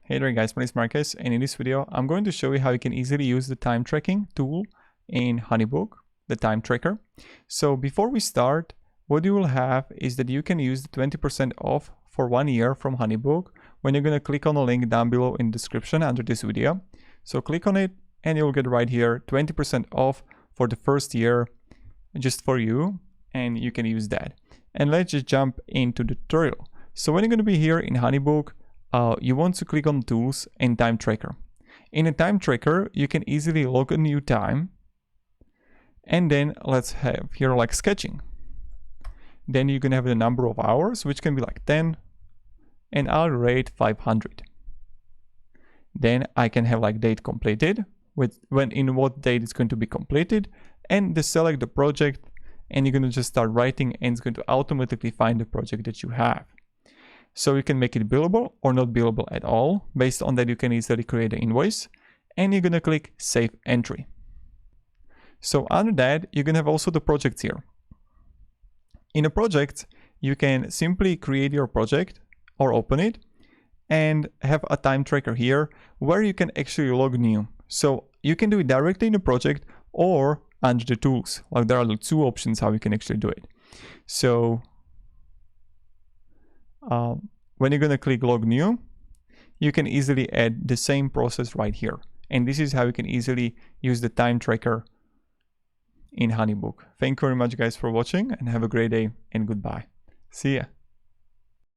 Hey there guys, my name is Marcus, and in this video I'm going to show you how you can easily use the time tracking tool in Honeybook, the time tracker. So before we start, what you will have is that you can use the 20% off for 1 year from Honeybook when you're going to click on the link down below in the description under this video. So click on it and you'll get right here 20% off for the first year just for you, and you can use that. And let's just jump into the tutorial. So when you're going to be here in Honeybook, you want to click on Tools and Time Tracker. In a time tracker, you can easily log a new time, and then let's have here like sketching. Then you can have the number of hours, which can be like 10, and I'll rate 500. Then I can have like date completed, with in what date it's going to be completed, and select the project, and you're going to just start writing, and it's going to automatically find the project that you have. So you can make it billable or not billable at all. Based on that, you can easily create an invoice, and you're going to click Save Entry. So under that, you're going to have also the projects here. In a project, you can simply create your project or open it and have a time tracker here where you can actually log new. So you can do it directly in the project or under the tools. Like there are the two options how you can actually do it. So when you're going to click log new, you can easily add the same process right here. And this is how you can easily use the time tracker in Honeybook. Thank you very much guys for watching, and have a great day, and goodbye. See ya.